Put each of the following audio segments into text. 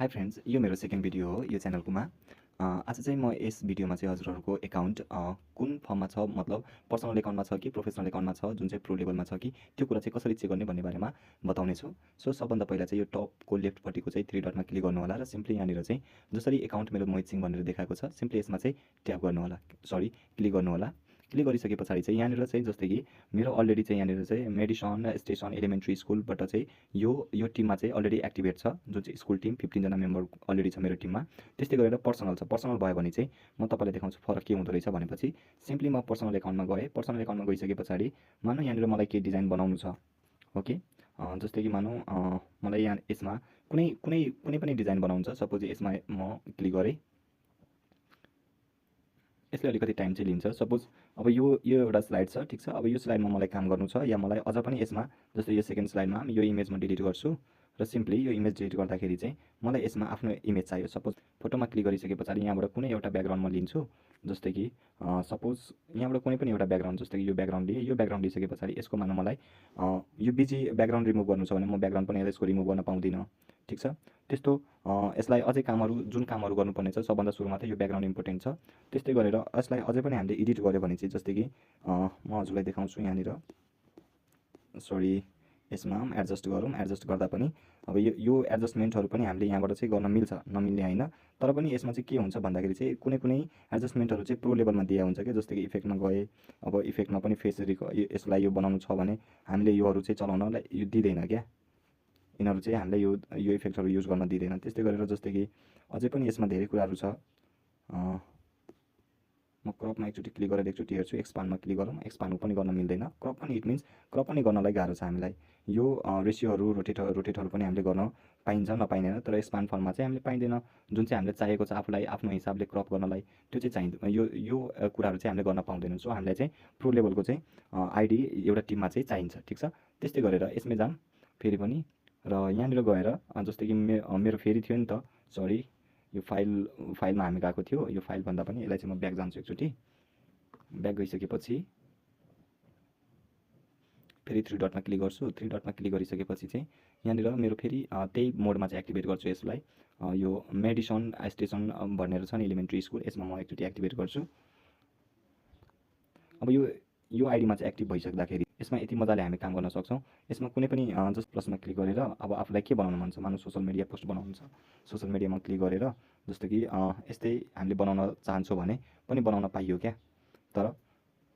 High friends, यो मेरो second video हो यो च्यानलकोमा। आज चाहिँ म यस भिडियोमा चाहिँ हजुरहरूको एकाउन्ट कुन फर्ममा छ, मतलब पर्सनल एकाउन्टमा छ कि प्रोफेसनल एकाउन्टमा छ, जुन चाहिँ प्रो लेभलमा छ कि त्यो कुरा चाहिँ कसरी चेक गर्ने भन्ने बारेमा बताउने छु। सो सबभन्दा पहिला चाहिँ यो टपको लेफ्टपट्टिको चाहिँ 3 डटमा क्लिक गर्नु होला र सिम्पली यहाँनिर चाहिँ जसरी एकाउन्ट मेरो मोहित सिंह भनेर देखाएको छ, सिम्पली यसमा चाहिँ ट्याप गर्नु होला, क्लिक गर्नु होला। क्लिक गरिसके पछाडि चाहिँ यहाँनिर चाहिँ जस्तै कि मेरो अलरेडी चाहिँ यहाँनिर चाहिँ मेडिसन स्टेसन एलिमेन्ट्री स्कुलबाट चाहिँ यो टिममा चाहिँ अलरेडी एक्टिभेट छ, जुन चाहिँ स्कुल टिम 15 जना मेम्बर अलरेडी छ मेरो टिममा। त्यस्तै गरेर पर्सनल छ, पर्सनल भयो भने चाहिँ म तपाईँलाई देखाउँछु फरक के हुँदो रहेछ भनेपछि सिम्पली म पर्सनल एकाउन्टमा गएँ। पर्सनल एकाउन्टमा गइसके पछाडि मानौँ यहाँनिर मलाई केही डिजाइन बनाउनु छ, ओके। जस्तै कि मानौँ मलाई यहाँ यसमा कुनै पनि डिजाइन बनाउनु छ। सपोज यसमा म क्लिक गरेँ, यसले अलिकति टाइम चाहिँ लिन्छ। सपोज अब यो एउटा स्लाइड छ, ठिक छ। अब यो स्लाइडमा मलाई काम गर्नु छ या मलाई अझ पनि यसमा जस्तै यो सेकेन्ड स्लाइडमा यो इमेज म डिलिट गर्छु र सिम्पली यो इमेज डिलिट गर्दाखेरि चाहिँ मलाई यसमा आफ्नो इमेज चाहियो। सपोज फोटोमा क्लिक गरिसके पछाडि यहाँबाट कुनै एउटा ब्याकग्राउन्ड म लिन्छु। जस्तै कि सपोज यहाँबाट कुनै पनि एउटा ब्याकग्राउन्ड, जस्तै कि यो ब्याकग्राउन्ड लिएँ। यो ब्याकग्राउन्ड लिइसके पछाडि यसको मानौँ मलाई यो बिजी ब्याकग्राउन्ड रिमुभ गर्नु छ भने म ब्याकग्राउन्ड पनि यसको रिमुभ गर्न पाउँदिनँ, ठिक छ। त्यस्तो यसलाई अझै जुन कामहरू गर्नुपर्ने छ सबभन्दा सुरुमा त यो ब्याकग्राउन्ड इम्पोर्टेन्ट छ। त्यस्तै गरेर यसलाई अझै पनि हामीले एडिट गऱ्यो भने चाहिँ जस्तै कि म हजुरलाई देखाउँछु यहाँनिर, यसमा एडजस्ट गरौँ। एडजस्ट गर्दा पनि अब यो एडजस्टमेन्टहरू पनि हामीले यहाँबाट चाहिँ गर्न मिल्छ, नमिल्ने होइन। तर पनि यसमा चाहिँ के हुन्छ भन्दाखेरि चाहिँ कुनै एडजस्टमेन्टहरू चाहिँ प्रो लेभलमा दिएको हुन्छ क्या। जस्तै कि इफेक्टमा गए, अब इफेक्टमा पनि फेस यसलाई यो बनाउनु छ भने हामीले योहरू चाहिँ चलाउनलाई यो दिँदैन क्या। यिनीहरू चाहिँ हामीलाई यो इफेक्टहरू युज गर्न दिँदैन। त्यस्तै गरेर जस्तै कि अझै पनि यसमा धेरै कुराहरू छ। म क्रपमा एकचोटि क्लिक गरेर एकचोटि हेर्छु। एक्सपान्डमा क्लिक गरौँ, एक्सपान्ड पनि गर्न मिल्दैन। क्रप पनि इट मिन्स क्रप पनि गर्नलाई गाह्रो छ हामीलाई। यो रेसियोहरू रोटेटहरू पनि हामीले गर्न पाइन्छ, नपाइँदैन। तर एक्सपान्ड फर्ममा चाहिँ हामीले पाइँदैन। जुन चाहिँ हामीले चाहिएको छ आफूलाई आफ्नो हिसाबले क्रप गर्नलाई, त्यो चाहिँ चाहिँदैन। यो कुराहरू चाहिँ हामीले गर्न पाउँदैनौँ। सो हामीलाई चाहिँ प्रो लेभलको चाहिँ आइडी एउटा टिममा चाहिँ चाहिन्छ, ठिक छ। त्यस्तै गरेर यसमै जाऊँ फेरि पनि र यहाँनिर गएर जस्तै कि मेरो फेरि थियो नि त, यो फाइलमा हामी गएको थियो। यो फाइलभन्दा पनि यसलाई चाहिँ म ब्याक जान्छु एकचोटि। ब्याक गइसकेपछि फेरि 3 डटमा क्लिक गर्छु। 3 डटमा क्लिक गरिसकेपछि चाहिँ यहाँनिर मेरो फेरि त्यही मोडमा चाहिँ एक्टिभेट गर्छु यसलाई। यो मेडिसन स्टेसन भनेर छ नि एलिमेन्ट्री स्कुल, यसमा म एकचोटि एक्टिभेट गर्छु। अब यो आइडीमा चाहिँ एक्टिभ भइसक्दाखेरि यसमा यति मजाले हामी काम गर्न सक्छौँ। यसमा कुनै पनि जस्ट प्लसमा क्लिक गरेर अब आफूलाई के बनाउनु मन छ, मानौँ सोसल मिडिया पोस्ट बनाउनु छ। सोसल मिडियामा क्लिक गरेर जस्तो कि यस्तै हामीले बनाउन चाहन्छौँ भने पनि बनाउन पाइयो क्या। तर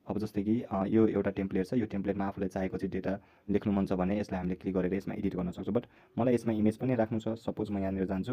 अब जस्तै कि यो एउटा टेम्प्लेट छ। यो टेम्प्लेटमा आफूलाई चाहिएको चाहिँ डेटा लेख्नु मन छ भने यसलाई हामीले क्लिक गरेर यसमा एडिट गर्न सक्छौँ। बट मलाई यसमा इमेज पनि राख्नु छ। सपोज म यहाँनिर जान्छु,